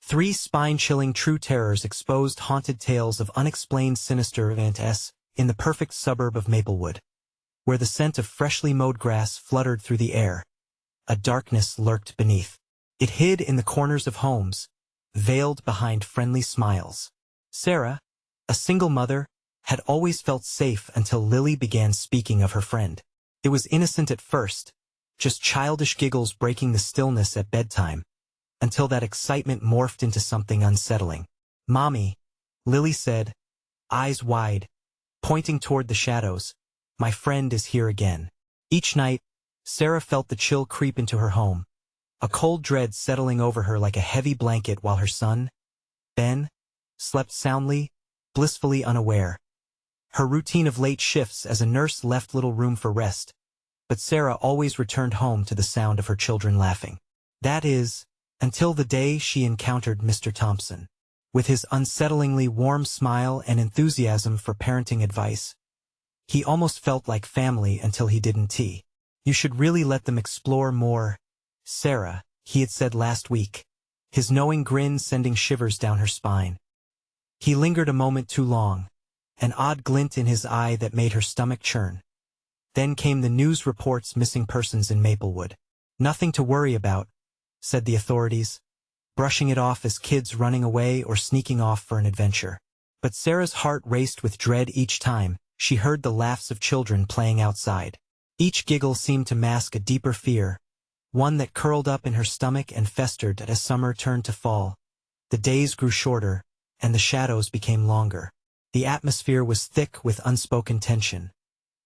Three spine-chilling true terrors exposed haunted tales of unexplained sinister events in the perfect suburb of Maplewood, where the scent of freshly mowed grass fluttered through the air. A darkness lurked beneath. It hid in the corners of homes, veiled behind friendly smiles. Sarah, a single mother, had always felt safe until Lily began speaking of her friend. It was innocent at first, just childish giggles breaking the stillness at bedtime, until that excitement morphed into something unsettling. "Mommy," Lily said, eyes wide, pointing toward the shadows, "my friend is here again." Each night, Sarah felt the chill creep into her home, a cold dread settling over her like a heavy blanket while her son, Ben, slept soundly, blissfully unaware. Her routine of late shifts as a nurse left little room for rest, but Sarah always returned home to the sound of her children laughing. That is, until the day she encountered Mr. Thompson. With his unsettlingly warm smile and enthusiasm for parenting advice, he almost felt like family until he didn't. "You should really let them explore more, Sarah," he had said last week, his knowing grin sending shivers down her spine. He lingered a moment too long, an odd glint in his eye that made her stomach churn. Then came the news reports missing persons in Maplewood. "Nothing to worry about," said the authorities, brushing it off as kids running away or sneaking off for an adventure. But Sarah's heart raced with dread each time she heard the laughs of children playing outside. Each giggle seemed to mask a deeper fear, one that curled up in her stomach and festered as summer turned to fall. The days grew shorter, and the shadows became longer. The atmosphere was thick with unspoken tension.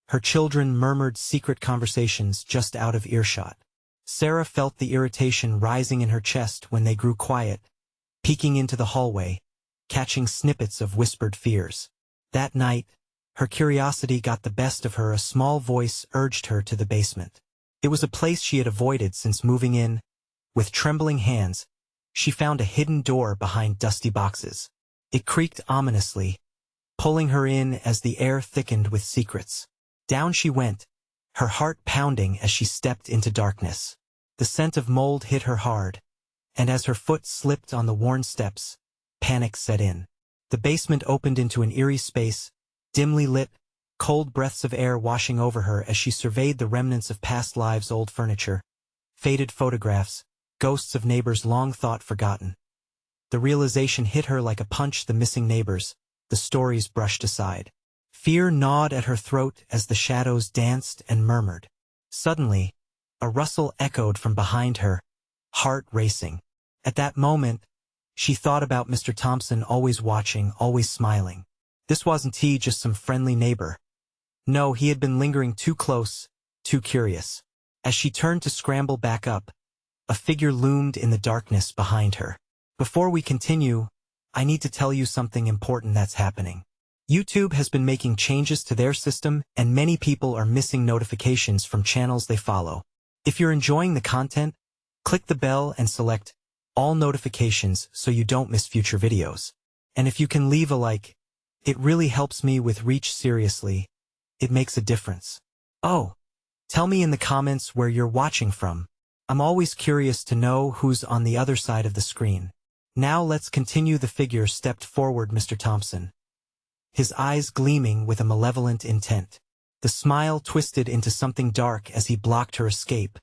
Her children murmured secret conversations just out of earshot. Sarah felt the irritation rising in her chest when they grew quiet, peeking into the hallway, catching snippets of whispered fears. That night, her curiosity got the best of her. A small voice urged her to the basement. It was a place she had avoided since moving in. With trembling hands, she found a hidden door behind dusty boxes. It creaked ominously, pulling her in as the air thickened with secrets. Down she went, her heart pounding as she stepped into darkness. The scent of mold hit her hard, and as her foot slipped on the worn steps, panic set in. The basement opened into an eerie space, dimly lit, cold breaths of air washing over her as she surveyed the remnants of past lives, old furniture, faded photographs, ghosts of neighbors long thought forgotten. The realization hit her like a punch: the missing neighbors, the stories brushed aside. Fear gnawed at her throat as the shadows danced and murmured. Suddenly, a rustle echoed from behind her, heart racing. At that moment, she thought about Mr. Thompson, always watching, always smiling. This wasn't just some friendly neighbor. No, he had been lingering too close, too curious. As she turned to scramble back up, a figure loomed in the darkness behind her. "Before we continue, I need to tell you something important that's happening. YouTube has been making changes to their system, and many people are missing notifications from channels they follow. If you're enjoying the content, click the bell and select all notifications so you don't miss future videos. And if you can leave a like, it really helps me with reach. Seriously, it makes a difference. Oh, tell me in the comments where you're watching from. I'm always curious to know who's on the other side of the screen." Now let's continue. The figure stepped forward, Mr. Thompson, his eyes gleaming with a malevolent intent. The smile twisted into something dark as he blocked her escape,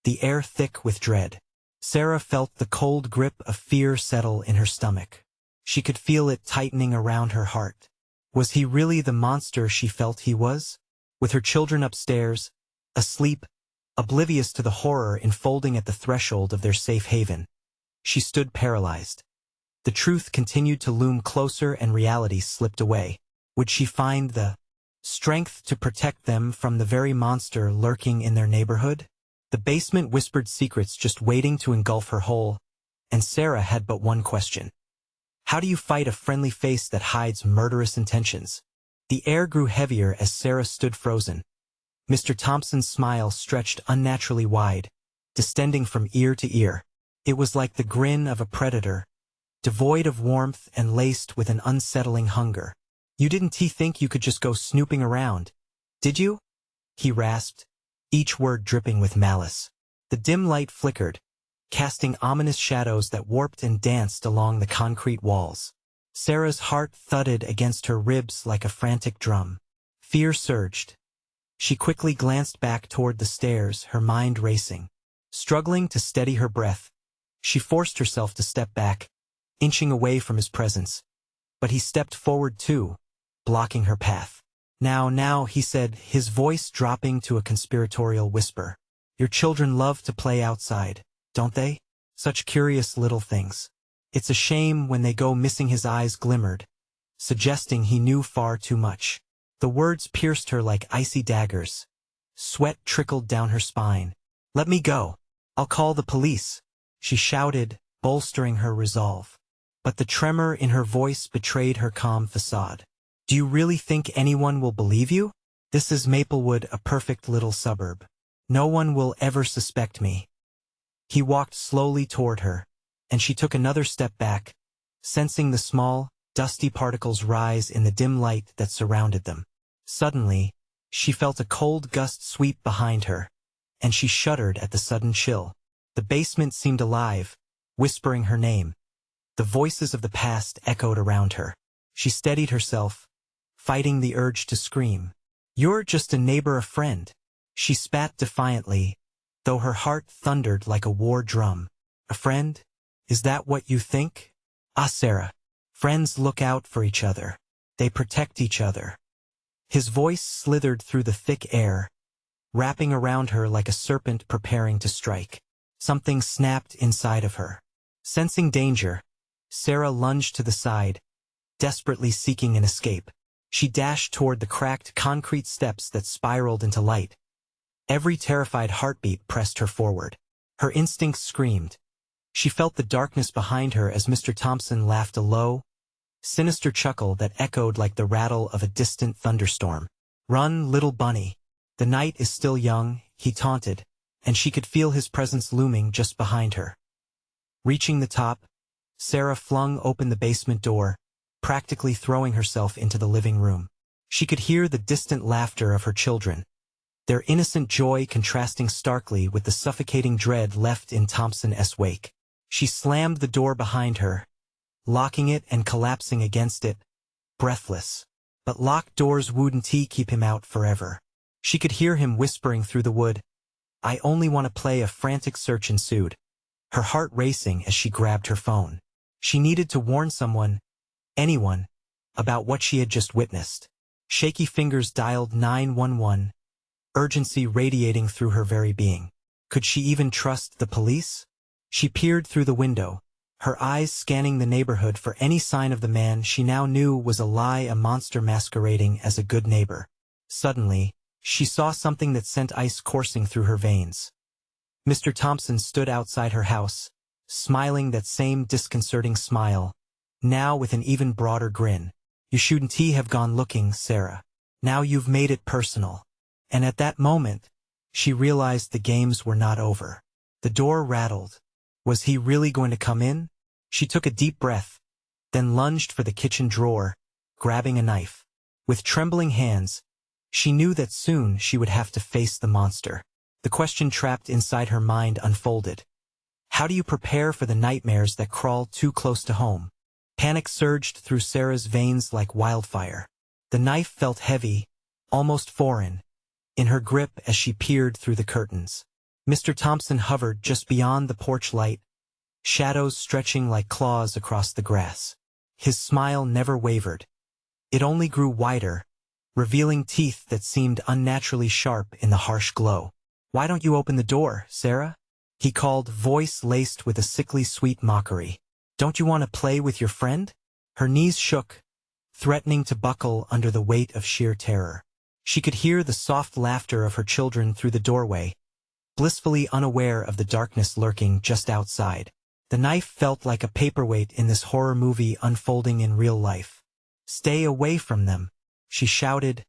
the air thick with dread. Sarah felt the cold grip of fear settle in her stomach. She could feel it tightening around her heart. Was he really the monster she felt he was? With her children upstairs, asleep, oblivious to the horror enfolding at the threshold of their safe haven, she stood paralyzed. The truth continued to loom closer and reality slipped away. Would she find the strength to protect them from the very monster lurking in their neighborhood? The basement whispered secrets just waiting to engulf her whole, and Sarah had but one question. How do you fight a friendly face that hides murderous intentions? The air grew heavier as Sarah stood frozen. Mr. Thompson's smile stretched unnaturally wide, distending from ear to ear. It was like the grin of a predator, devoid of warmth and laced with an unsettling hunger. "You didn't think you could just go snooping around, did you?" he rasped, each word dripping with malice. The dim light flickered, casting ominous shadows that warped and danced along the concrete walls. Sarah's heart thudded against her ribs like a frantic drum. Fear surged. She quickly glanced back toward the stairs, her mind racing. Struggling to steady her breath, she forced herself to step back, inching away from his presence. But he stepped forward too, blocking her path. Now, he said, his voice dropping to a conspiratorial whisper. Your children love to play outside, don't they? Such curious little things. It's a shame when they go missing. His eyes glimmered, suggesting he knew far too much. The words pierced her like icy daggers. Sweat trickled down her spine. Let me go. I'll call the police, she shouted, bolstering her resolve. But the tremor in her voice betrayed her calm facade. Do you really think anyone will believe you? This is Maplewood, a perfect little suburb. No one will ever suspect me. He walked slowly toward her, and she took another step back, sensing the small, dusty particles rise in the dim light that surrounded them. Suddenly, she felt a cold gust sweep behind her, and she shuddered at the sudden chill. The basement seemed alive, whispering her name. The voices of the past echoed around her. She steadied herself, fighting the urge to scream. You're just a neighbor, a friend. She spat defiantly, though her heart thundered like a war drum. A friend? Is that what you think? Ah, Sarah. Friends look out for each other. They protect each other. His voice slithered through the thick air, wrapping around her like a serpent preparing to strike. Something snapped inside of her. Sensing danger, Sarah lunged to the side, desperately seeking an escape. She dashed toward the cracked concrete steps that spiraled into light. Every terrified heartbeat pressed her forward. Her instincts screamed. She felt the darkness behind her as Mr. Thompson laughed a low, sinister chuckle that echoed like the rattle of a distant thunderstorm. Run, little bunny. The night is still young, he taunted, and she could feel his presence looming just behind her. Reaching the top, Sarah flung open the basement door, practically throwing herself into the living room. She could hear the distant laughter of her children, their innocent joy contrasting starkly with the suffocating dread left in Thompson's wake. She slammed the door behind her, locking it and collapsing against it, breathless. But locked doors wouldn't keep him out forever. She could hear him whispering through the wood. I only want to play. A frantic search ensued, her heart racing as she grabbed her phone. She needed to warn someone, anyone, about what she had just witnessed. Shaky fingers dialed 911, urgency radiating through her very being. Could she even trust the police? She peered through the window, her eyes scanning the neighborhood for any sign of the man she now knew was a lie, a monster masquerading as a good neighbor. Suddenly, she saw something that sent ice coursing through her veins. Mr. Thompson stood outside her house, smiling that same disconcerting smile, now with an even broader grin. You shouldn't have gone looking, Sarah. Now you've made it personal. And at that moment, she realized the games were not over. The door rattled. Was he really going to come in? She took a deep breath, then lunged for the kitchen drawer, grabbing a knife. With trembling hands, she knew that soon she would have to face the monster. The question trapped inside her mind unfolded. How do you prepare for the nightmares that crawl too close to home? Panic surged through Sarah's veins like wildfire. The knife felt heavy, almost foreign, in her grip as she peered through the curtains. Mr. Thompson hovered just beyond the porch light, shadows stretching like claws across the grass. His smile never wavered. It only grew wider, revealing teeth that seemed unnaturally sharp in the harsh glow. Why don't you open the door, Sarah? He called, voice laced with a sickly sweet mockery. Don't you want to play with your friend? Her knees shook, threatening to buckle under the weight of sheer terror. She could hear the soft laughter of her children through the doorway, blissfully unaware of the darkness lurking just outside. The knife felt like a paperweight in this horror movie unfolding in real life. Stay away from them, she shouted,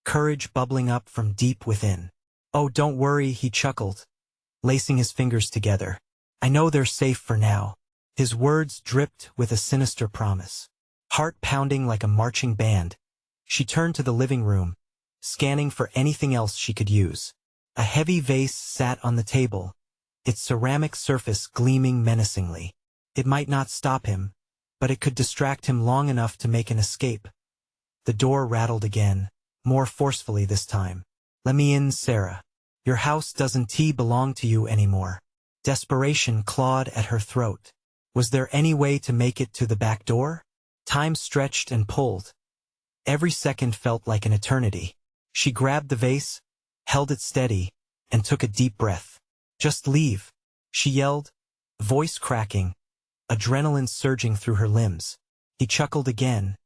courage bubbling up from deep within. Oh, don't worry, he chuckled, lacing his fingers together. I know they're safe for now. His words dripped with a sinister promise. Heart pounding like a marching band, she turned to the living room, scanning for anything else she could use. A heavy vase sat on the table, its ceramic surface gleaming menacingly. It might not stop him, but it could distract him long enough to make an escape. The door rattled again, more forcefully this time. "Let me in, Sarah. Your house doesn't belong to you anymore." Desperation clawed at her throat. Was there any way to make it to the back door? Time stretched and pulled. Every second felt like an eternity. She grabbed the vase, held it steady, and took a deep breath. "Just leave," she yelled, voice cracking, adrenaline surging through her limbs. He chuckled again,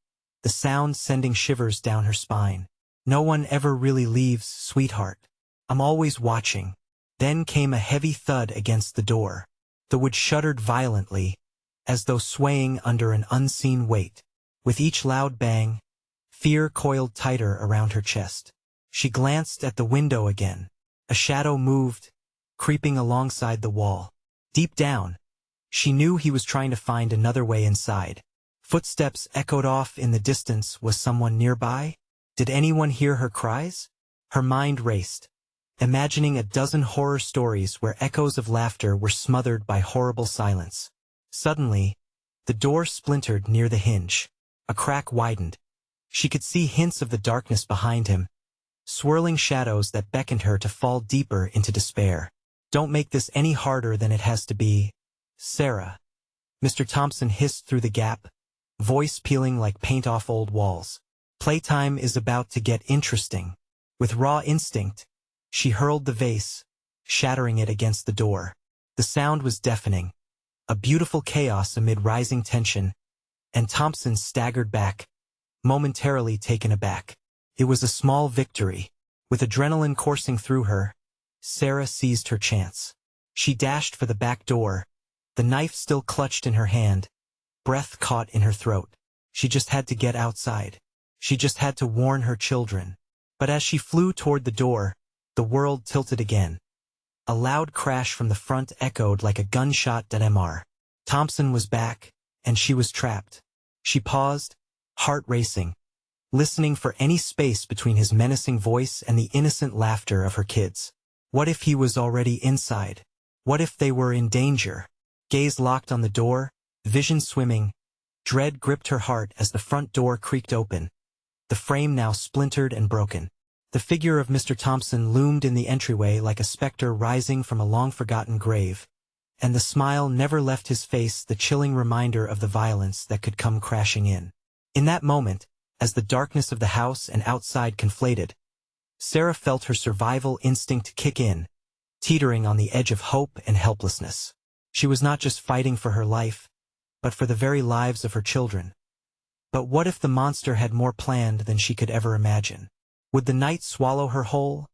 the sound sending shivers down her spine. "No one ever really leaves, sweetheart. I'm always watching." Then came a heavy thud against the door. The wood shuddered violently, as though swaying under an unseen weight. With each loud bang, fear coiled tighter around her chest. She glanced at the window again. A shadow moved, creeping alongside the wall. Deep down, she knew he was trying to find another way inside. Footsteps echoed off in the distance. Was someone nearby? Did anyone hear her cries? Her mind raced, imagining a dozen horror stories where echoes of laughter were smothered by horrible silence. Suddenly, the door splintered near the hinge. A crack widened. She could see hints of the darkness behind him, swirling shadows that beckoned her to fall deeper into despair. "Don't make this any harder than it has to be, Sarah," Mr. Thompson hissed through the gap, voice peeling like paint off old walls. Playtime is about to get interesting. With raw instinct, she hurled the vase, shattering it against the door. The sound was deafening, a beautiful chaos amid rising tension, and Thompson staggered back, momentarily taken aback. It was a small victory. With adrenaline coursing through her, Sarah seized her chance. She dashed for the back door, the knife still clutched in her hand, breath caught in her throat. She just had to get outside. She just had to warn her children. But as she flew toward the door, the world tilted again. A loud crash from the front echoed like a gunshot. Thompson was back, and she was trapped. She paused, heart racing, listening for any space between his menacing voice and the innocent laughter of her kids. What if he was already inside? What if they were in danger? Gaze locked on the door, vision swimming, dread gripped her heart as the front door creaked open, the frame now splintered and broken. The figure of Mr. Thompson loomed in the entryway like a specter rising from a long-forgotten grave, and the smile never left his face, the chilling reminder of the violence that could come crashing in. In that moment, as the darkness of the house and outside conflated, Sarah felt her survival instinct kick in, teetering on the edge of hope and helplessness. She was not just fighting for her life, but for the very lives of her children. But what if the monster had more planned than she could ever imagine? Would the night swallow her whole?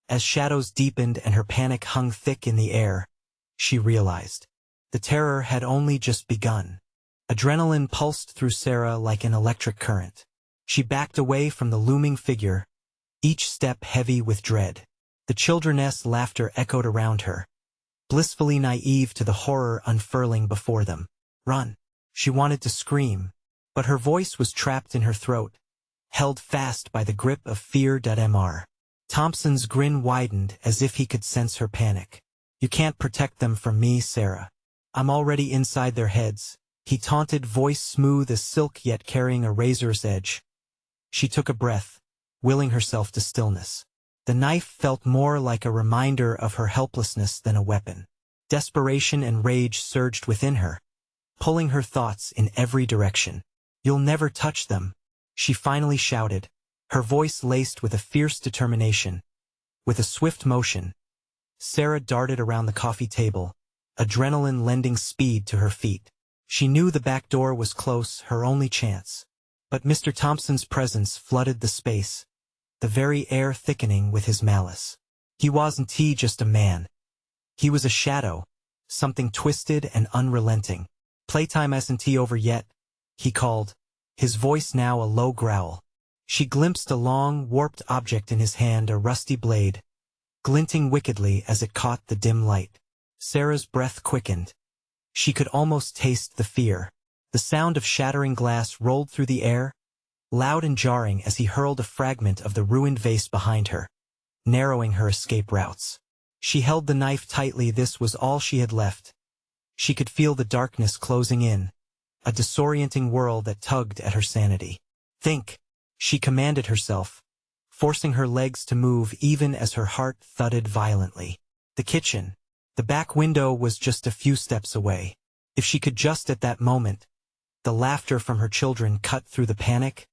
As shadows deepened and her panic hung thick in the air, she realized the terror had only just begun. Adrenaline pulsed through Sarah like an electric current. She backed away from the looming figure, each step heavy with dread. The children's laughter echoed around her, blissfully naive to the horror unfurling before them. "Run!" She wanted to scream, but her voice was trapped in her throat, held fast by the grip of fear. Thompson's grin widened as if he could sense her panic. "You can't protect them from me, Sarah. I'm already inside their heads," he taunted, voice smooth as silk yet carrying a razor's edge. She took a breath, willing herself to stillness. The knife felt more like a reminder of her helplessness than a weapon. Desperation and rage surged within her, pulling her thoughts in every direction. "You'll never touch them," she finally shouted, her voice laced with a fierce determination. With a swift motion, Sarah darted around the coffee table, adrenaline lending speed to her feet. She knew the back door was close, her only chance. But Mr. Thompson's presence flooded the space, the very air thickening with his malice. He wasn't just a man. He was a shadow, something twisted and unrelenting. "Playtime isn't over yet," he called, his voice now a low growl. She glimpsed a long, warped object in his hand, a rusty blade, glinting wickedly as it caught the dim light. Sarah's breath quickened. She could almost taste the fear. The sound of shattering glass rolled through the air, loud and jarring as he hurled a fragment of the ruined vase behind her, narrowing her escape routes. She held the knife tightly. This was all she had left. She could feel the darkness closing in, a disorienting whirl that tugged at her sanity. Think, she commanded herself, forcing her legs to move even as her heart thudded violently. The kitchen, the back window was just a few steps away. If she could just at that moment, the laughter from her children cut through the panic,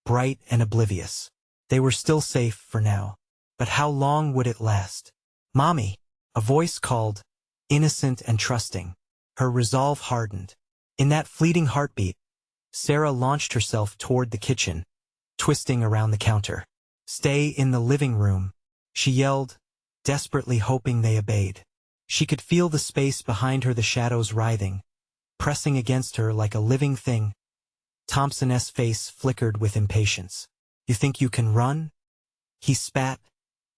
bright and oblivious. They were still safe for now. But how long would it last? "Mommy," a voice called, innocent and trusting. Her resolve hardened. In that fleeting heartbeat, Sarah launched herself toward the kitchen, twisting around the counter. "Stay in the living room," she yelled, desperately hoping they obeyed. She could feel the space behind her, the shadows writhing, pressing against her like a living thing. Thompson's face flickered with impatience. "You think you can run?" He spat,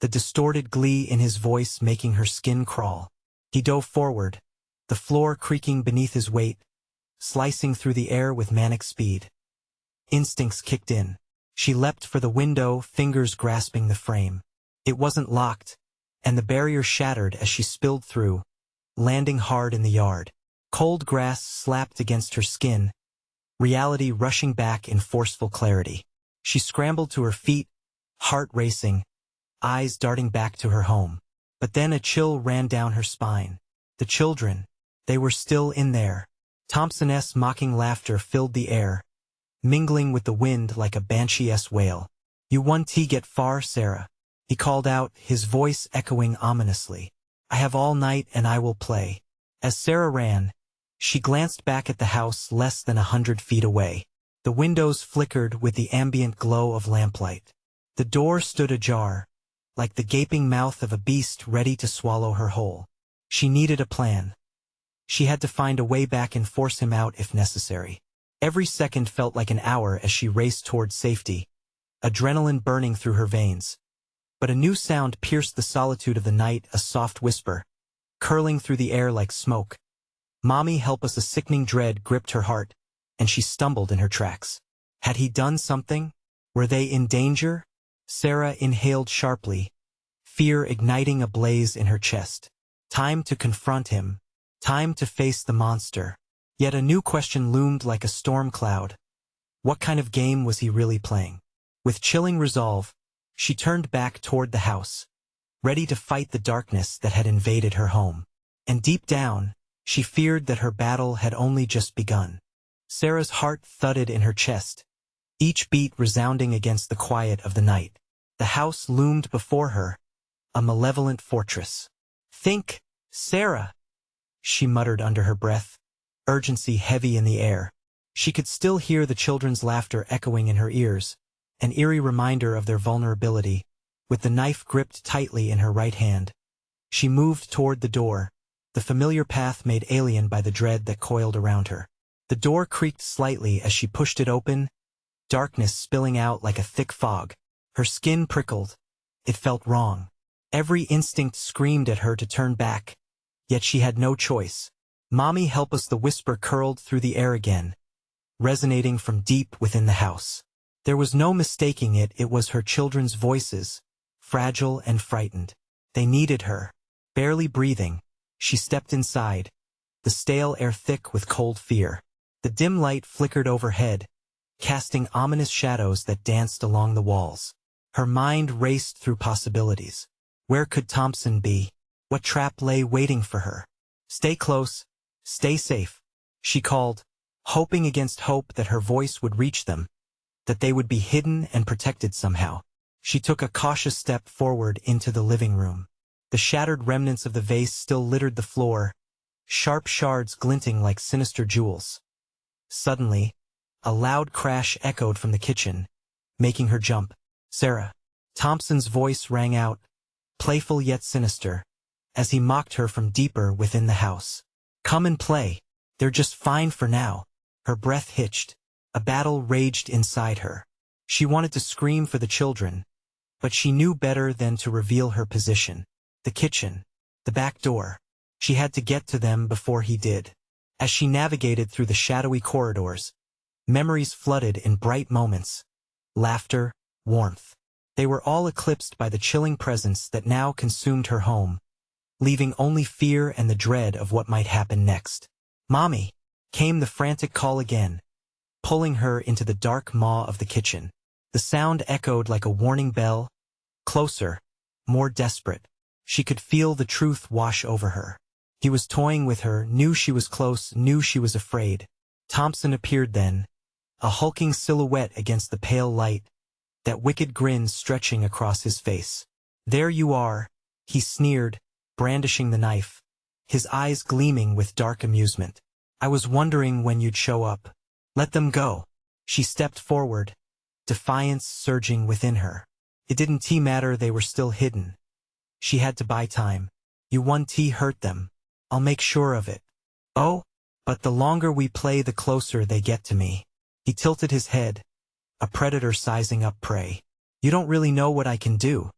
the distorted glee in his voice making her skin crawl. He dove forward, the floor creaking beneath his weight, slicing through the air with manic speed. Instincts kicked in. She leapt for the window, fingers grasping the frame. It wasn't locked, and the barrier shattered as she spilled through, landing hard in the yard. Cold grass slapped against her skin, reality rushing back in forceful clarity. She scrambled to her feet, heart racing, eyes darting back to her home. But then a chill ran down her spine. The children, they were still in there. Thompson's mocking laughter filled the air, mingling with the wind like a banshee-esque wail. "You won't get far, Sarah," he called out, his voice echoing ominously. "I have all night and I will play." As Sarah ran, she glanced back at the house less than 100 feet away. The windows flickered with the ambient glow of lamplight. The door stood ajar, like the gaping mouth of a beast ready to swallow her whole. She needed a plan. She had to find a way back and force him out if necessary. Every second felt like an hour as she raced toward safety, adrenaline burning through her veins. But a new sound pierced the solitude of the night, a soft whisper, curling through the air like smoke. "Mommy, help us!" A sickening dread gripped her heart, and she stumbled in her tracks. Had he done something? Were they in danger? Sarah inhaled sharply, fear igniting a blaze in her chest. Time to confront him. Time to face the monster. Yet a new question loomed like a storm cloud. What kind of game was he really playing? With chilling resolve, she turned back toward the house, ready to fight the darkness that had invaded her home. And deep down, she feared that her battle had only just begun. Sarah's heart thudded in her chest, each beat resounding against the quiet of the night. The house loomed before her, a malevolent fortress. "Think, Sarah," she muttered under her breath, urgency heavy in the air. She could still hear the children's laughter echoing in her ears, an eerie reminder of their vulnerability. With the knife gripped tightly in her right hand, she moved toward the door, the familiar path made alien by the dread that coiled around her. The door creaked slightly as she pushed it open, darkness spilling out like a thick fog. Her skin prickled. It felt wrong. Every instinct screamed at her to turn back, yet she had no choice. "Mommy, help us!" The whisper curled through the air again, resonating from deep within the house. There was no mistaking it, it was her children's voices, fragile and frightened. They needed her. Barely breathing, she stepped inside, the stale air thick with cold fear. The dim light flickered overhead, casting ominous shadows that danced along the walls. Her mind raced through possibilities. Where could Thompson be? What trap lay waiting for her? "Stay close, stay safe," she called, hoping against hope that her voice would reach them, that they would be hidden and protected somehow. She took a cautious step forward into the living room. The shattered remnants of the vase still littered the floor, sharp shards glinting like sinister jewels. Suddenly, a loud crash echoed from the kitchen, making her jump. "Sarah!" Thompson's voice rang out, playful yet sinister, as he mocked her from deeper within the house. "Come and play. They're just fine for now." Her breath hitched. A battle raged inside her. She wanted to scream for the children, but she knew better than to reveal her position. The kitchen, the back door. She had to get to them before he did. As she navigated through the shadowy corridors, memories flooded in bright moments. Laughter, warmth. They were all eclipsed by the chilling presence that now consumed her home, leaving only fear and the dread of what might happen next. "Mommy!" came the frantic call again, pulling her into the dark maw of the kitchen. The sound echoed like a warning bell, closer, more desperate. She could feel the truth wash over her. He was toying with her, knew she was close, knew she was afraid. Thompson appeared then, a hulking silhouette against the pale light, that wicked grin stretching across his face. "There you are," he sneered, brandishing the knife, his eyes gleaming with dark amusement. "I was wondering when you'd show up. Let them go." She stepped forward, defiance surging within her. It didn't matter they were still hidden. She had to buy time. "You 1T hurt them. I'll make sure of it." "Oh, but the longer we play the closer they get to me." He tilted his head, a predator sizing up prey. "You don't really know what I can do,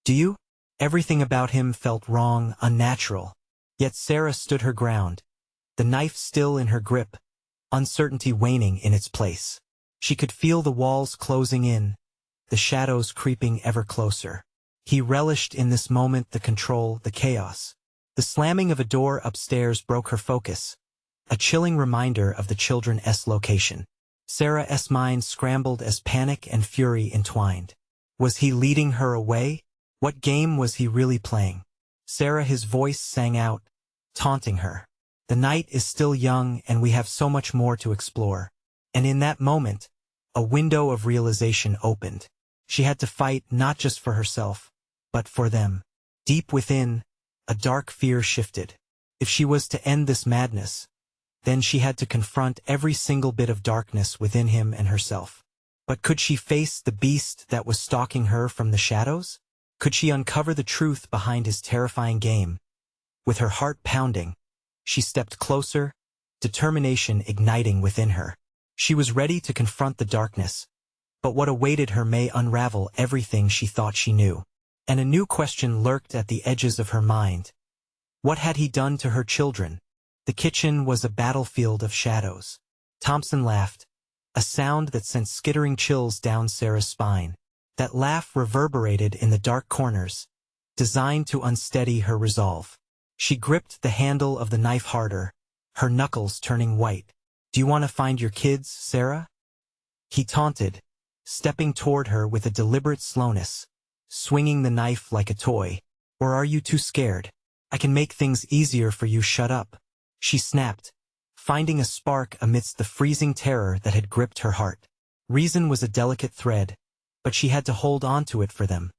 do you?" Everything about him felt wrong, unnatural. Yet Sarah stood her ground, the knife still in her grip, uncertainty waning in its place. She could feel the walls closing in, the shadows creeping ever closer. He relished in this moment the control, the chaos. The slamming of a door upstairs broke her focus, a chilling reminder of the children's location. Sarah's mind scrambled as panic and fury entwined. Was he leading her away? What game was he really playing? "Sarah," his voice sang out, taunting her. "The night is still young and we have so much more to explore." And in that moment, a window of realization opened. She had to fight not just for herself, but for them. Deep within, a dark fear shifted. If she was to end this madness, then she had to confront every single bit of darkness within him and herself. But could she face the beast that was stalking her from the shadows? Could she uncover the truth behind his terrifying game? With her heart pounding, she stepped closer, determination igniting within her. She was ready to confront the darkness, but what awaited her may unravel everything she thought she knew. And a new question lurked at the edges of her mind. What had he done to her children? The kitchen was a battlefield of shadows. Thompson laughed, a sound that sent skittering chills down Sarah's spine. That laugh reverberated in the dark corners, designed to unsteady her resolve. She gripped the handle of the knife harder, her knuckles turning white. "Do you want to find your kids, Sarah?" He taunted, stepping toward her with a deliberate slowness, swinging the knife like a toy. "Or are you too scared? I can make things easier for you. Shut up." She snapped, finding a spark amidst the freezing terror that had gripped her heart. Reason was a delicate thread, but she had to hold on to it for them.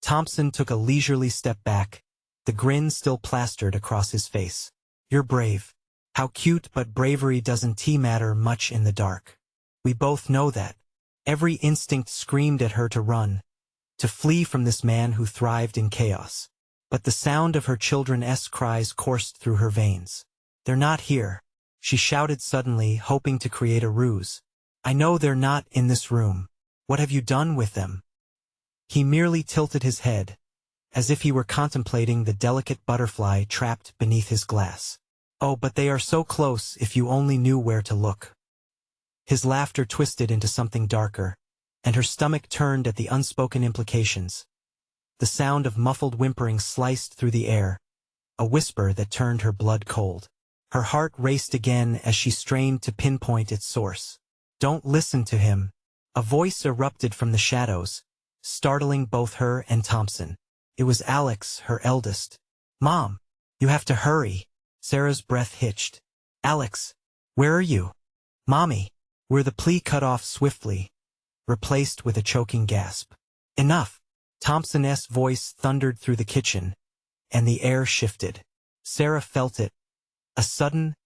Thompson took a leisurely step back, the grin still plastered across his face. "You're brave." How cute, but bravery doesn't matter much in the dark. We both know that. Every instinct screamed at her to run, to flee from this man who thrived in chaos. But the sound of her children's cries coursed through her veins. "They're not here," she shouted suddenly, hoping to create a ruse. "I know they're not in this room. What have you done with them?" He merely tilted his head, as if he were contemplating the delicate butterfly trapped beneath his glass. "Oh, but they are so close if you only knew where to look." His laughter twisted into something darker, and her stomach turned at the unspoken implications. The sound of muffled whimpering sliced through the air, a whisper that turned her blood cold. Her heart raced again as she strained to pinpoint its source. "Don't listen to him." A voice erupted from the shadows, startling both her and Thompson. It was Alex, her eldest. "Mom, you have to hurry." Sarah's breath hitched. "Alex, where are you?" "Mommy." Were the plea cut off swiftly, replaced with a choking gasp. "Enough." Thompson's voice thundered through the kitchen, and the air shifted. Sarah felt it, a sudden,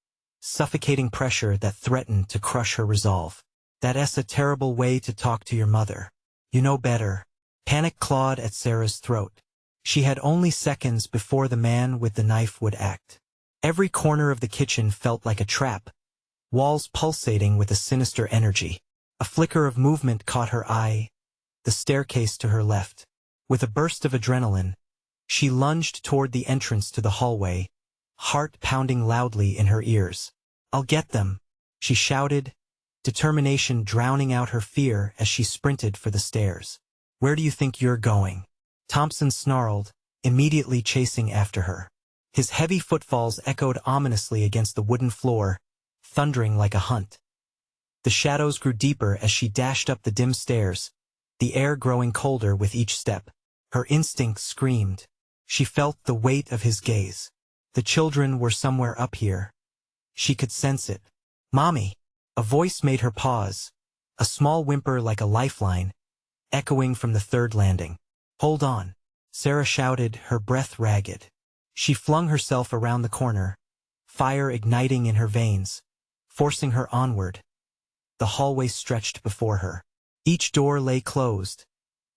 suffocating pressure that threatened to crush her resolve. "That's a terrible way to talk to your mother. You know better." Panic clawed at Sarah's throat. She had only seconds before the man with the knife would act. Every corner of the kitchen felt like a trap, walls pulsating with a sinister energy. A flicker of movement caught her eye, the staircase to her left. With a burst of adrenaline, she lunged toward the entrance to the hallway, heart pounding loudly in her ears. "I'll get them," she shouted, determination drowning out her fear as she sprinted for the stairs. "Where do you think you're going?" Thompson snarled, immediately chasing after her. His heavy footfalls echoed ominously against the wooden floor, thundering like a hunt. The shadows grew deeper as she dashed up the dim stairs, the air growing colder with each step. Her instinct screamed. She felt the weight of his gaze. The children were somewhere up here. She could sense it. "Mommy!" A voice made her pause, a small whimper like a lifeline, echoing from the third landing. "Hold on," Sarah shouted, her breath ragged. She flung herself around the corner, fire igniting in her veins, forcing her onward. The hallway stretched before her. Each door lay closed,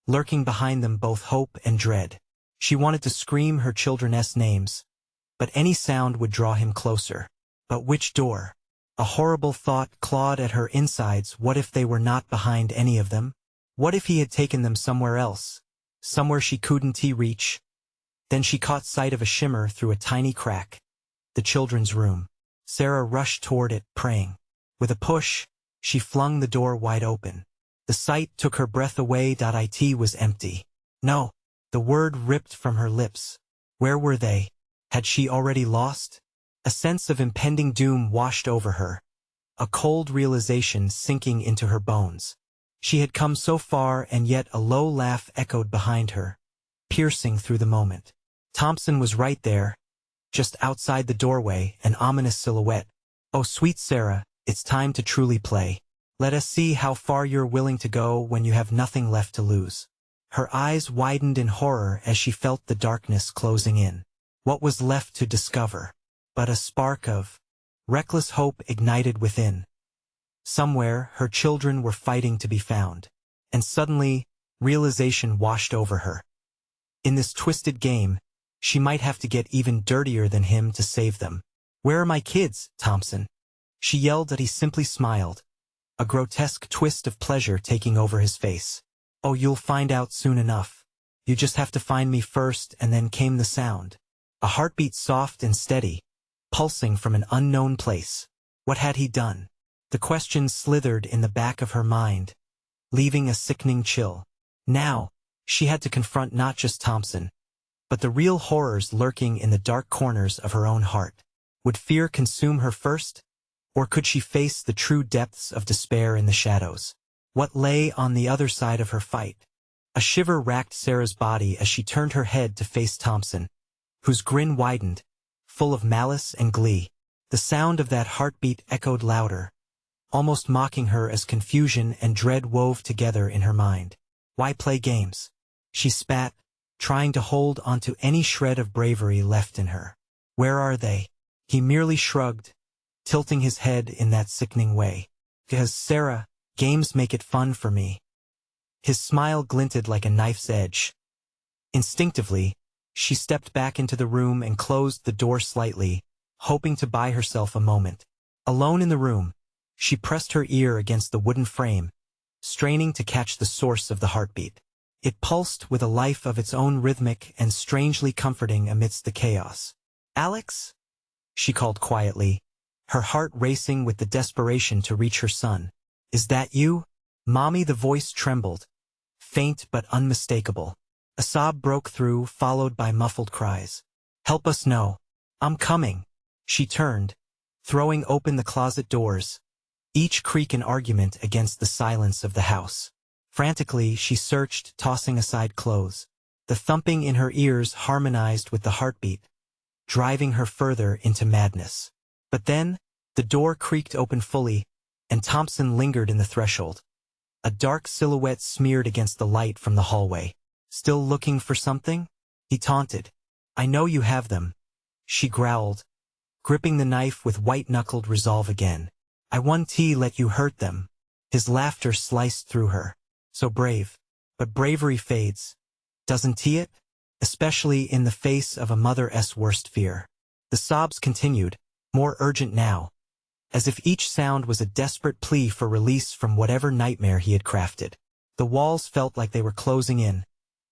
lurking behind them both hope and dread. She wanted to scream her children's names, but any sound would draw him closer. But which door? A horrible thought clawed at her insides. What if they were not behind any of them? What if he had taken them somewhere else? Somewhere she couldn't reach? Then she caught sight of a shimmer through a tiny crack. The children's room. Sarah rushed toward it, praying. With a push, she flung the door wide open. The sight took her breath away. It was empty. No. The word ripped from her lips. Where were they? Had she already lost? A sense of impending doom washed over her, a cold realization sinking into her bones. She had come so far, and yet a low laugh echoed behind her, piercing through the moment. Thompson was right there, just outside the doorway, an ominous silhouette. "Oh, sweet Sarah, it's time to truly play. Let us see how far you're willing to go when you have nothing left to lose." Her eyes widened in horror as she felt the darkness closing in. What was left to discover? But a spark of reckless hope ignited within. Somewhere, her children were fighting to be found. And suddenly, realization washed over her. In this twisted game, she might have to get even dirtier than him to save them. "Where are my kids, Thompson?" She yelled, but he simply smiled, a grotesque twist of pleasure taking over his face. "Oh, you'll find out soon enough. You just have to find me first." And then came the sound. A heartbeat, soft and steady, pulsing from an unknown place. What had he done? The question slithered in the back of her mind, leaving a sickening chill. Now, she had to confront not just Thompson, but the real horrors lurking in the dark corners of her own heart. Would fear consume her first? Or could she face the true depths of despair in the shadows? What lay on the other side of her fight? A shiver racked Sarah's body as she turned her head to face Thompson, whose grin widened, full of malice and glee. The sound of that heartbeat echoed louder, almost mocking her as confusion and dread wove together in her mind. "Why play games?" she spat, trying to hold onto any shred of bravery left in her. "Where are they?" He merely shrugged, tilting his head in that sickening way. "Because, Sarah, games make it fun for me." His smile glinted like a knife's edge. Instinctively, she stepped back into the room and closed the door slightly, hoping to buy herself a moment. Alone in the room, she pressed her ear against the wooden frame, straining to catch the source of the heartbeat. It pulsed with a life of its own, rhythmic and strangely comforting amidst the chaos. "Alex?" she called quietly, her heart racing with the desperation to reach her son. "Is that you, Mommy?" The voice trembled, faint but unmistakable. A sob broke through, followed by muffled cries. "Help us, no. I'm coming." She turned, throwing open the closet doors, each creak an argument against the silence of the house. Frantically, she searched, tossing aside clothes. The thumping in her ears harmonized with the heartbeat, driving her further into madness. But then, the door creaked open fully, and Thompson lingered in the threshold, a dark silhouette smeared against the light from the hallway. "Still looking for something?" he taunted. "I know you have them," she growled, gripping the knife with white-knuckled resolve again. "I won't let you hurt them." His laughter sliced through her. "So brave. But bravery fades, doesn't it? Especially in the face of a mother's worst fear." The sobs continued, more urgent now, as if each sound was a desperate plea for release from whatever nightmare he had crafted. The walls felt like they were closing in,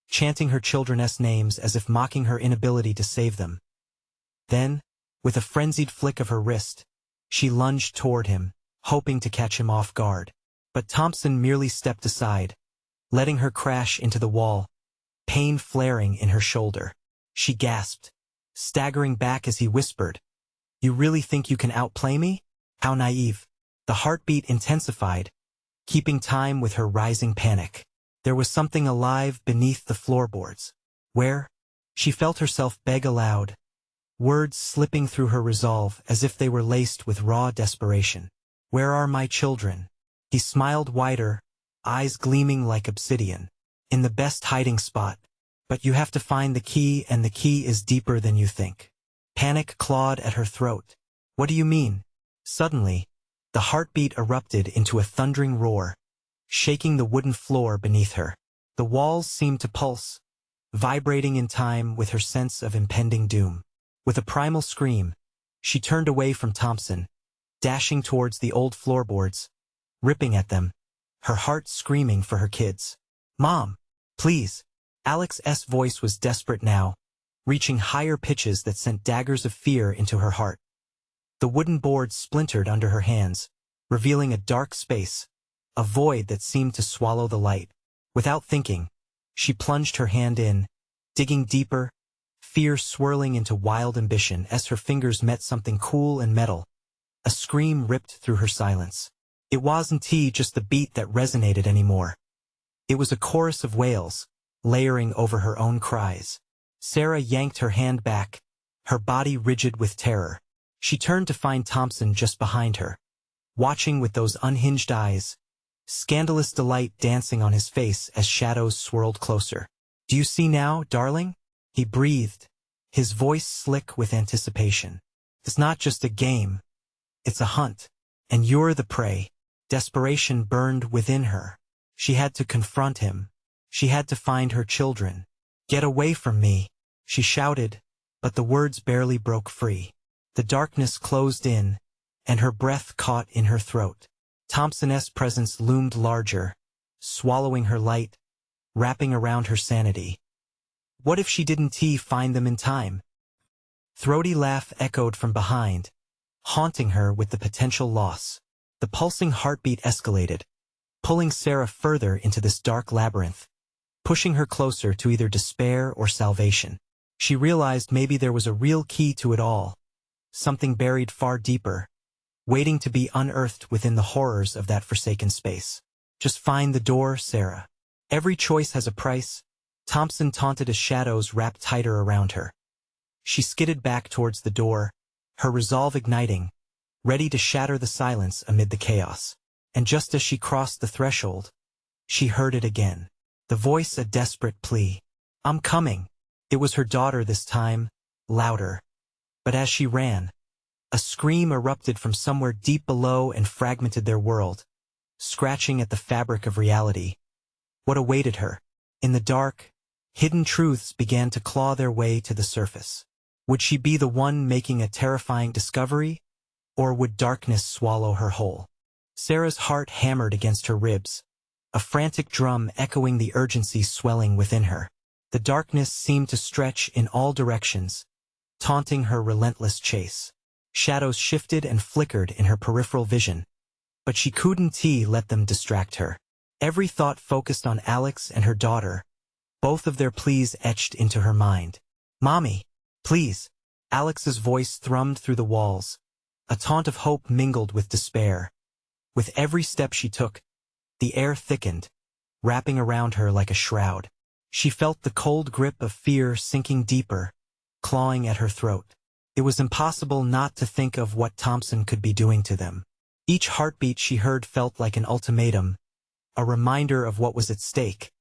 chanting her children's names as if mocking her inability to save them. Then, with a frenzied flick of her wrist, she lunged toward him, hoping to catch him off guard. But Thompson merely stepped aside, letting her crash into the wall, pain flaring in her shoulder. she gasped, staggering back as he whispered, "You really think you can outplay me? How naive." The heartbeat intensified, keeping time with her rising panic. There was something alive beneath the floorboards. Where? She felt herself beg aloud, words slipping through her resolve as if they were laced with raw desperation. "Where are my children?" He smiled wider, eyes gleaming like obsidian. "In the best hiding spot. But you have to find the key, and the key is deeper than you think." Panic clawed at her throat. "What do you mean?" Suddenly, the heartbeat erupted into a thundering roar, shaking the wooden floor beneath her. The walls seemed to pulse, vibrating in time with her sense of impending doom. With a primal scream, she turned away from Thompson, dashing towards the old floorboards, ripping at them, her heart screaming for her kids. "Mom, please." Alex's voice was desperate now, reaching higher pitches that sent daggers of fear into her heart. The wooden boards splintered under her hands, revealing a dark space, a void that seemed to swallow the light. Without thinking, she plunged her hand in, digging deeper, fear swirling into wild ambition as her fingers met something cool and metal. A scream ripped through her silence. It wasn't just the beat that resonated anymore. It was a chorus of wails, layering over her own cries. Sarah yanked her hand back, her body rigid with terror. She turned to find Thompson just behind her, watching with those unhinged eyes, scandalous delight dancing on his face as shadows swirled closer. "Do you see now, darling?" he breathed, his voice slick with anticipation. "It's not just a game. It's a hunt. And you're the prey." Desperation burned within her. She had to confront him. She had to find her children. "Get away from me," she shouted, but the words barely broke free. The darkness closed in, and her breath caught in her throat. Thompson's presence loomed larger, swallowing her light, wrapping around her sanity. What if she didn't find them in time? Throaty laugh echoed from behind, haunting her with the potential loss. The pulsing heartbeat escalated, pulling Sarah further into this dark labyrinth, pushing her closer to either despair or salvation. She realized maybe there was a real key to it all, something buried far deeper, waiting to be unearthed within the horrors of that forsaken space. "Just find the door, Sarah. Every choice has a price." Thompson taunted as shadows wrapped tighter around her. She skidded back towards the door, her resolve igniting, ready to shatter the silence amid the chaos. And just as she crossed the threshold, she heard it again. The voice a desperate plea. "I'm coming." It was her daughter this time, louder. But as she ran, a scream erupted from somewhere deep below and fragmented their world, scratching at the fabric of reality. What awaited her? In the dark, hidden truths began to claw their way to the surface. Would she be the one making a terrifying discovery, or would darkness swallow her whole? Sarah's heart hammered against her ribs, a frantic drum echoing the urgency swelling within her. The darkness seemed to stretch in all directions, taunting her relentless chase. Shadows shifted and flickered in her peripheral vision, but she couldn't let them distract her. Every thought focused on Alex and her daughter, both of their pleas etched into her mind. "Mommy, please." Alex's voice thrummed through the walls, a taunt of hope mingled with despair. With every step she took, the air thickened, wrapping around her like a shroud. She felt the cold grip of fear sinking deeper, clawing at her throat. It was impossible not to think of what Thompson could be doing to them. Each heartbeat she heard felt like an ultimatum, a reminder of what was at stake.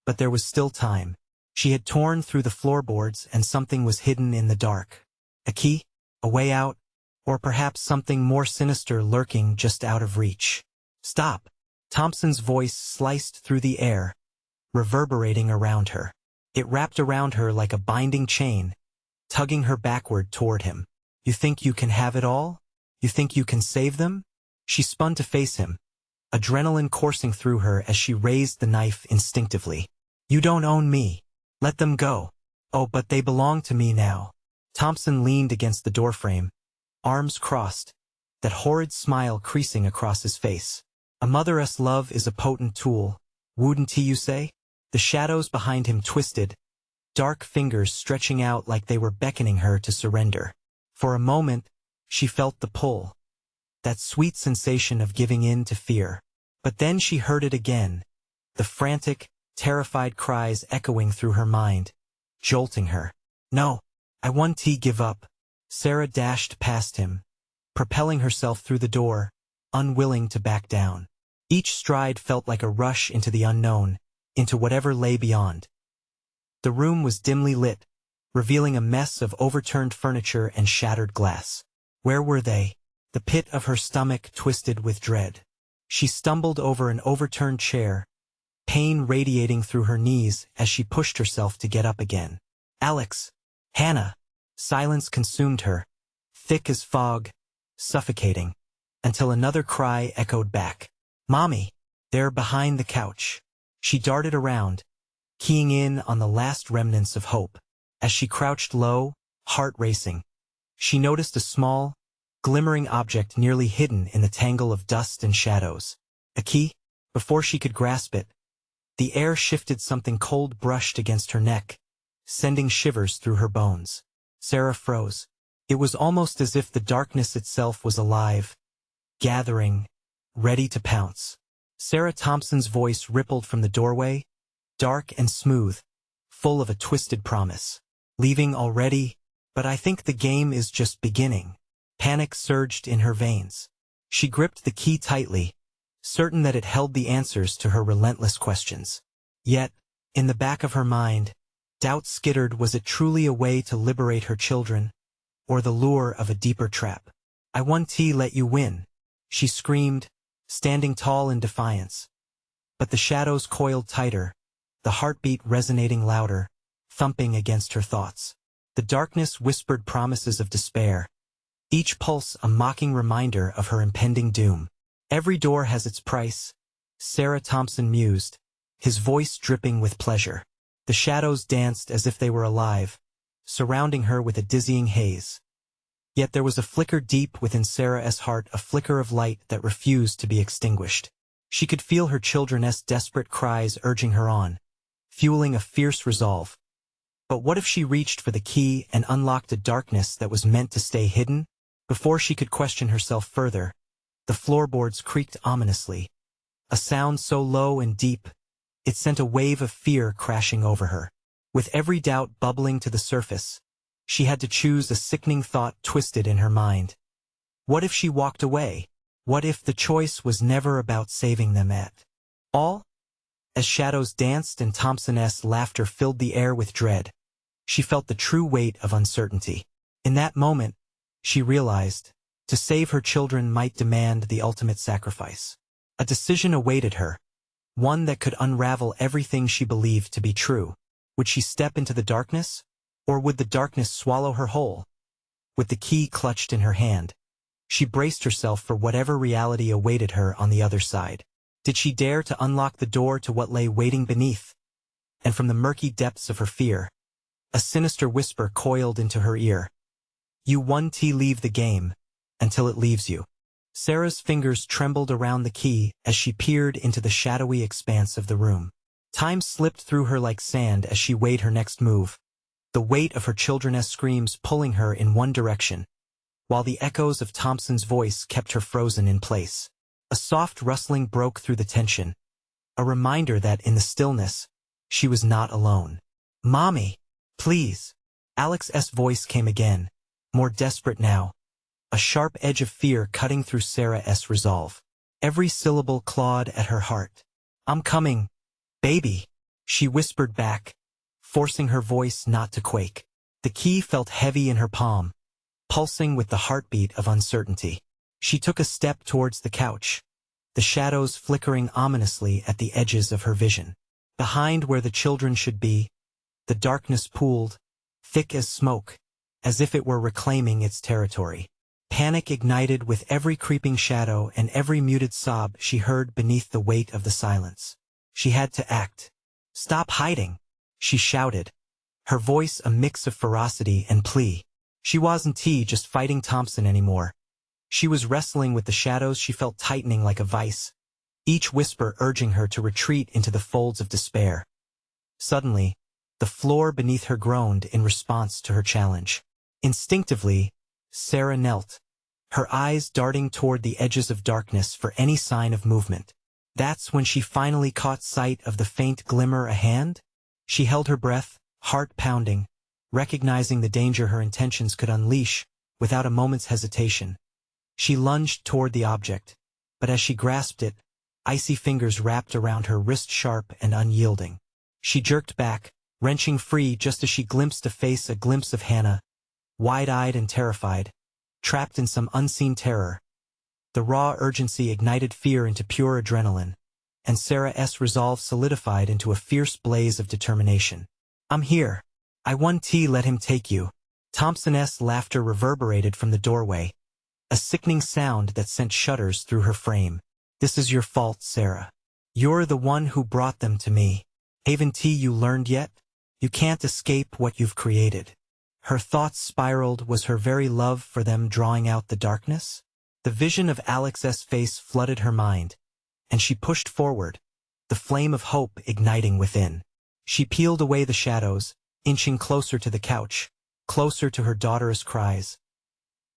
But there was still time. She had torn through the floorboards and something was hidden in the dark. A key? A way out? Or perhaps something more sinister lurking just out of reach. "Stop!" Thompson's voice sliced through the air, reverberating around her. It wrapped around her like a binding chain, tugging her backward toward him. "You think you can have it all? You think you can save them?" She spun to face him, adrenaline coursing through her as she raised the knife instinctively. "You don't own me. Let them go." "Oh, but they belong to me now." Thompson leaned against the doorframe, arms crossed, that horrid smile creasing across his face. "A mother's love is a potent tool, wouldn't you say?" The shadows behind him twisted, dark fingers stretching out like they were beckoning her to surrender. For a moment, she felt the pull, that sweet sensation of giving in to fear. But then she heard it again, the frantic, terrified cries echoing through her mind, jolting her. "No, I won't give up." Sarah dashed past him, propelling herself through the door, unwilling to back down. Each stride felt like a rush into the unknown, into whatever lay beyond. The room was dimly lit, revealing a mess of overturned furniture and shattered glass. Where were they? The pit of her stomach twisted with dread. She stumbled over an overturned chair, pain radiating through her knees as she pushed herself to get up again. "Alex! Hannah!" Silence consumed her, thick as fog, suffocating, until another cry echoed back. "Mommy!" There behind the couch. She darted around, keying in on the last remnants of hope. As she crouched low, heart racing, she noticed a small, glimmering object nearly hidden in the tangle of dust and shadows. A key? Before she could grasp it, the air shifted, something cold brushed against her neck, sending shivers through her bones. Sarah froze. It was almost as if the darkness itself was alive, gathering, ready to pounce. Sarah Thompson's voice rippled from the doorway, dark and smooth, full of a twisted promise. "Leaving already? But I think the game is just beginning." Panic surged in her veins. She gripped the key tightly, certain that it held the answers to her relentless questions. Yet, in the back of her mind, doubt skittered. Was it truly a way to liberate her children, or the lure of a deeper trap? "I won't let you win," she screamed, standing tall in defiance. But the shadows coiled tighter, the heartbeat resonating louder, thumping against her thoughts. The darkness whispered promises of despair, each pulse a mocking reminder of her impending doom. "Every door has its price," Sarah Thompson mused, his voice dripping with pleasure. The shadows danced as if they were alive, surrounding her with a dizzying haze. Yet there was a flicker deep within Sarah's heart, a flicker of light that refused to be extinguished. She could feel her children's desperate cries urging her on, fueling a fierce resolve. But what if she reached for the key and unlocked a darkness that was meant to stay hidden? Before she could question herself further, the floorboards creaked ominously, a sound so low and deep, it sent a wave of fear crashing over her. With every doubt bubbling to the surface, she had to choose. A sickening thought twisted in her mind. What if she walked away? What if the choice was never about saving them at all? As shadows danced and Thompson's laughter filled the air with dread, she felt the true weight of uncertainty. In that moment, she realized, to save her children might demand the ultimate sacrifice. A decision awaited her, one that could unravel everything she believed to be true. Would she step into the darkness, or would the darkness swallow her whole? With the key clutched in her hand, she braced herself for whatever reality awaited her on the other side. Did she dare to unlock the door to what lay waiting beneath? And from the murky depths of her fear, a sinister whisper coiled into her ear. "You won't leave the game, until it leaves you." Sarah's fingers trembled around the key as she peered into the shadowy expanse of the room. Time slipped through her like sand as she weighed her next move, the weight of her children's screams pulling her in one direction, while the echoes of Thompson's voice kept her frozen in place. A soft rustling broke through the tension, a reminder that in the stillness, she was not alone. "Mommy, please." Alex's voice came again, more desperate now, a sharp edge of fear cutting through Sarah's resolve. Every syllable clawed at her heart. "I'm coming, baby," she whispered back, forcing her voice not to quake. The key felt heavy in her palm, pulsing with the heartbeat of uncertainty. She took a step towards the couch, the shadows flickering ominously at the edges of her vision. Behind where the children should be, the darkness pooled, thick as smoke, as if it were reclaiming its territory. Panic ignited with every creeping shadow and every muted sob she heard beneath the weight of the silence. She had to act. "Stop hiding," she shouted, her voice a mix of ferocity and plea. She wasn't just fighting Thompson anymore. She was wrestling with the shadows she felt tightening like a vice, each whisper urging her to retreat into the folds of despair. Suddenly, The floor beneath her groaned in response to her challenge. Instinctively, Sarah knelt, her eyes darting toward the edges of darkness for any sign of movement. That's when she finally caught sight of the faint glimmer ahead. She held her breath, heart pounding, recognizing the danger her intentions could unleash, without a moment's hesitation. She lunged toward the object, but as she grasped it, icy fingers wrapped around her wrist sharp and unyielding. She jerked back, wrenching free just as she glimpsed a glimpse of Hannah, wide-eyed and terrified, trapped in some unseen terror. The raw urgency ignited fear into pure adrenaline, and Sarah's resolve solidified into a fierce blaze of determination. "I'm here. I won't let him take you." Thompson's laughter reverberated from the doorway, a sickening sound that sent shudders through her frame. "This is your fault, Sarah. You're the one who brought them to me. Haven't you learned yet? You can't escape what you've created." Her thoughts spiraled. Was her very love for them drawing out the darkness? The vision of Alex's face flooded her mind, and she pushed forward, the flame of hope igniting within. She peeled away the shadows, inching closer to the couch, closer to her daughter's cries.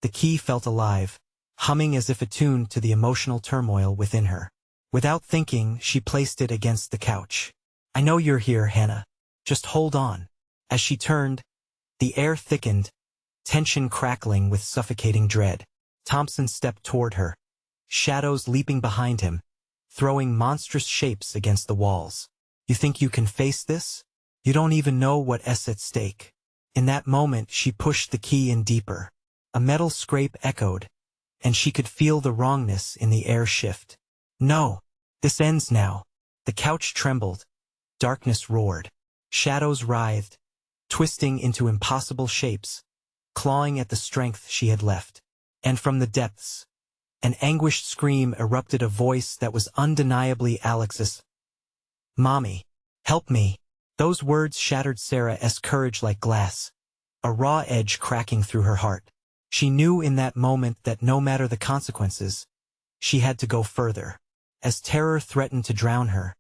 The key felt alive, humming as if attuned to the emotional turmoil within her. Without thinking, she placed it against the couch. "I know you're here, Hannah. Just hold on." As she turned, the air thickened, tension crackling with suffocating dread. Thompson stepped toward her, shadows leaping behind him, throwing monstrous shapes against the walls. "You think you can face this? You don't even know what's at stake." In that moment, she pushed the key in deeper. A metal scrape echoed, and she could feel the wrongness in the air shift. "No, this ends now." The couch trembled. Darkness roared. Shadows writhed, twisting into impossible shapes, clawing at the strength she had left. And from the depths, an anguished scream erupted, a voice that was undeniably Alex's. "Mommy, help me." Those words shattered Sarah's courage like glass, a raw edge cracking through her heart. She knew in that moment that no matter the consequences, she had to go further. As terror threatened to drown her,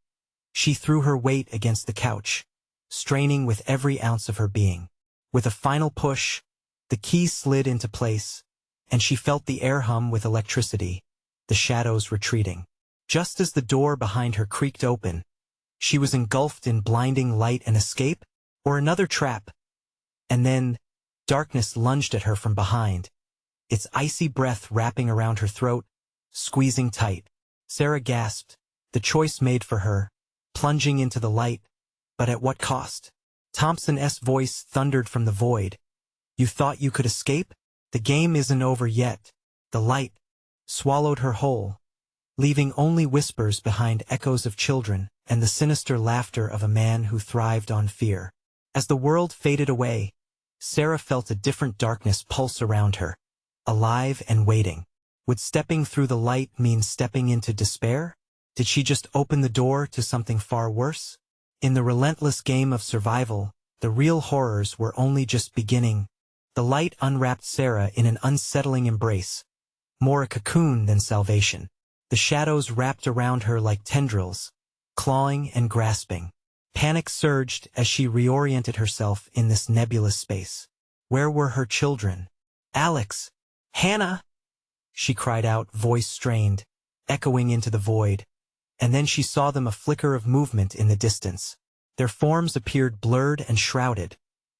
she threw her weight against the couch, straining with every ounce of her being. With a final push, the key slid into place, and she felt the air hum with electricity, the shadows retreating. Just as the door behind her creaked open, she was engulfed in blinding light. An escape? Or another trap? And then, darkness lunged at her from behind, its icy breath wrapping around her throat, squeezing tight. Sarah gasped, the choice made for her, plunging into the light, but at what cost? Thompson's voice thundered from the void. "You thought you could escape? The game isn't over yet." The light swallowed her whole, leaving only whispers behind, echoes of children and the sinister laughter of a man who thrived on fear. As the world faded away, Sarah felt a different darkness pulse around her, alive and waiting. Would stepping through the light mean stepping into despair? Did she just open the door to something far worse? In the relentless game of survival, the real horrors were only just beginning. The light unwrapped Sarah in an unsettling embrace, more a cocoon than salvation. The shadows wrapped around her like tendrils, clawing and grasping. Panic surged as she reoriented herself in this nebulous space. Where were her children? "Alex! Hannah!" she cried out, voice strained, echoing into the void. And then she saw them, a flicker of movement in the distance. Their forms appeared blurred and shrouded,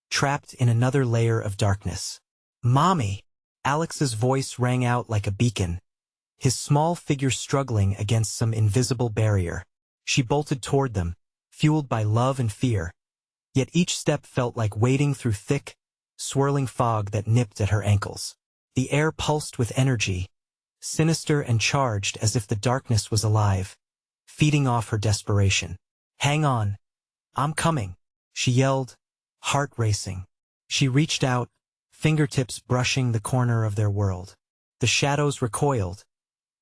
trapped in another layer of darkness. "Mommy!" Alex's voice rang out like a beacon, his small figure struggling against some invisible barrier. She bolted toward them, fueled by love and fear, yet each step felt like wading through thick, swirling fog that nipped at her ankles. The air pulsed with energy, sinister and charged as if the darkness was alive, feeding off her desperation. "Hang on. I'm coming," she yelled, heart racing. She reached out, fingertips brushing the corner of their world. The shadows recoiled,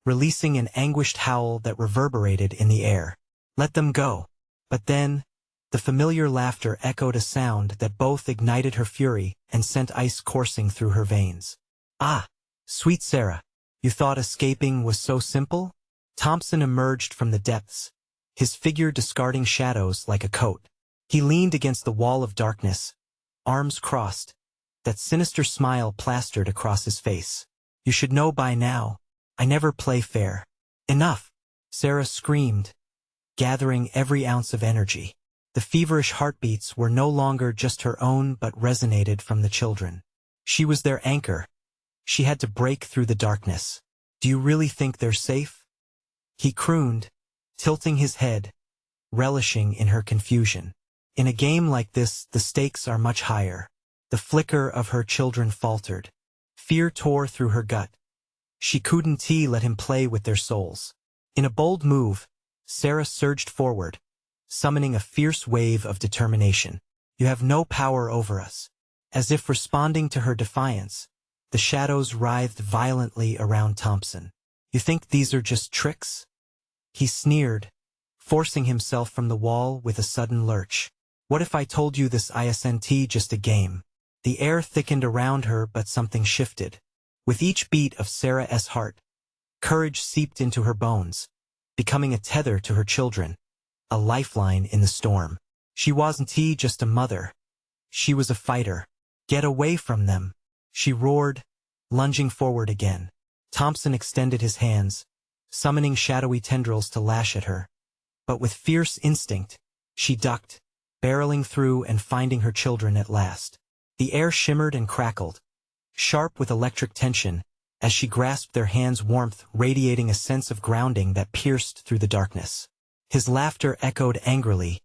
releasing an anguished howl that reverberated in the air. "Let them go." But then, the familiar laughter echoed, a sound that both ignited her fury and sent ice coursing through her veins. "Ah, sweet Sarah, you thought escaping was so simple?" Thompson emerged from the depths, his figure discarding shadows like a coat. He leaned against the wall of darkness, arms crossed, that sinister smile plastered across his face. You should know by now. I never play fair. Enough, Sarah screamed, gathering every ounce of energy. The feverish heartbeats were no longer just her own but resonated from the children. She was their anchor. She had to break through the darkness. Do you really think they're safe? He crooned, tilting his head, relishing in her confusion. In a game like this, the stakes are much higher. The flicker of her children faltered. Fear tore through her gut. She couldn't let him play with their souls. In a bold move, Sarah surged forward, summoning a fierce wave of determination. You have no power over us. As if responding to her defiance, the shadows writhed violently around Thompson. You think these are just tricks? He sneered, forcing himself from the wall with a sudden lurch. What if I told you this isn't just a game? The air thickened around her, but something shifted. With each beat of Sarah's heart, courage seeped into her bones, becoming a tether to her children, a lifeline in the storm. She wasn't just a mother. She was a fighter. Get away from them, she roared, lunging forward again. Thompson extended his hands, summoning shadowy tendrils to lash at her. But with fierce instinct, she ducked, barreling through and finding her children at last. The air shimmered and crackled, sharp with electric tension, as she grasped their hands' warmth, radiating a sense of grounding that pierced through the darkness. His laughter echoed angrily,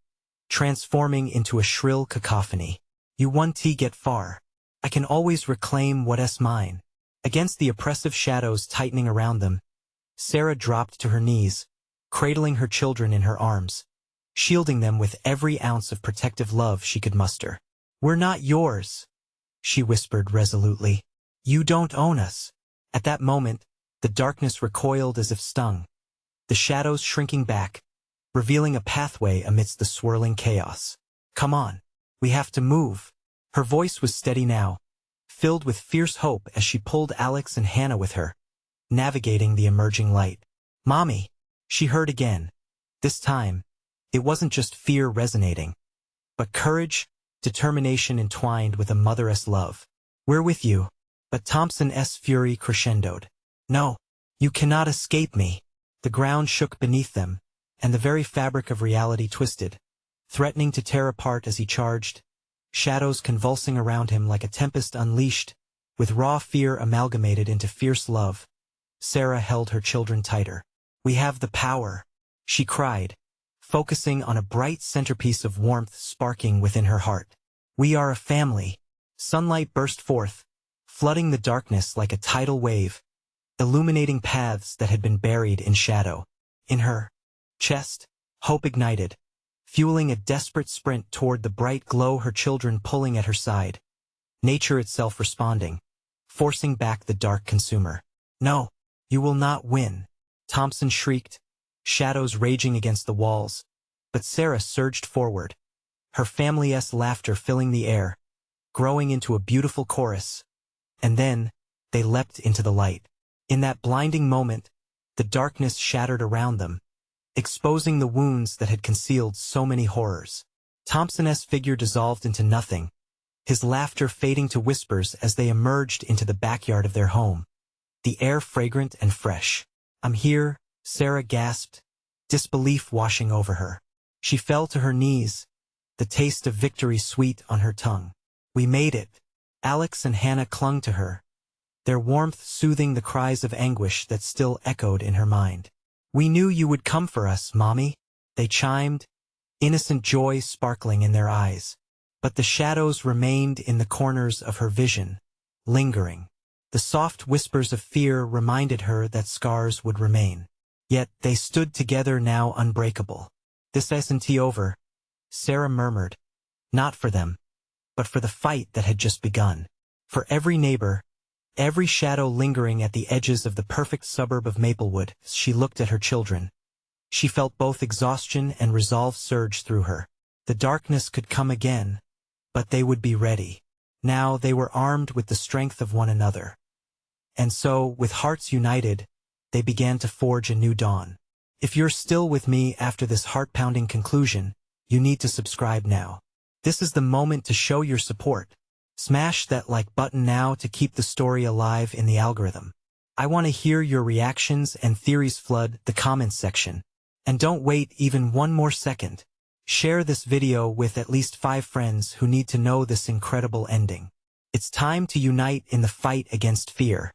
transforming into a shrill cacophony. You won't get far. I can always reclaim what's mine. Against the oppressive shadows tightening around them, Sarah dropped to her knees, cradling her children in her arms, shielding them with every ounce of protective love she could muster. We're not yours, she whispered resolutely. You don't own us. At that moment, the darkness recoiled as if stung, the shadows shrinking back, revealing a pathway amidst the swirling chaos. Come on, we have to move. Her voice was steady now, filled with fierce hope as she pulled Alex and Hannah with her, navigating the emerging light. Mommy, she heard again. This time, it wasn't just fear resonating, but courage, determination entwined with a mother's love. We're with you. But Thompson's fury crescendoed. No, you cannot escape me. The ground shook beneath them, and the very fabric of reality twisted, threatening to tear apart as he charged, shadows convulsing around him like a tempest unleashed, with raw fear amalgamated into fierce love. Sarah held her children tighter. We have the power, she cried, focusing on a bright centerpiece of warmth sparking within her heart. We are a family. Sunlight burst forth, flooding the darkness like a tidal wave, illuminating paths that had been buried in shadow. In her chest, hope ignited, fueling a desperate sprint toward the bright glow, her children pulling at her side, nature itself responding, forcing back the dark consumer. No, you will not win, Thompson shrieked, shadows raging against the walls, but Sarah surged forward, her family's laughter filling the air, growing into a beautiful chorus. And then, they leapt into the light. In that blinding moment, the darkness shattered around them, exposing the wounds that had concealed so many horrors. Thompson's figure dissolved into nothing, his laughter fading to whispers as they emerged into the backyard of their home, the air fragrant and fresh. I'm here, Sarah gasped, disbelief washing over her. She fell to her knees, the taste of victory sweet on her tongue. We made it. Alex and Hannah clung to her, their warmth soothing the cries of anguish that still echoed in her mind. We knew you would come for us, Mommy, they chimed, innocent joy sparkling in their eyes. But the shadows remained in the corners of her vision, lingering. The soft whispers of fear reminded her that scars would remain. Yet they stood together now unbreakable. This isn't over, Sarah murmured. Not for them, but for the fight that had just begun. For every neighbor, every shadow lingering at the edges of the perfect suburb of Maplewood. She looked at her children. She felt both exhaustion and resolve surge through her. The darkness could come again, but they would be ready. Now they were armed with the strength of one another. And so, with hearts united, they began to forge a new dawn. If you're still with me after this heart-pounding conclusion, you need to subscribe now. This is the moment to show your support. Smash that like button now to keep the story alive in the algorithm. I want to hear your reactions and theories. Flood the comments section. And don't wait even one more second. Share this video with at least 5 friends who need to know this incredible ending. It's time to unite in the fight against fear.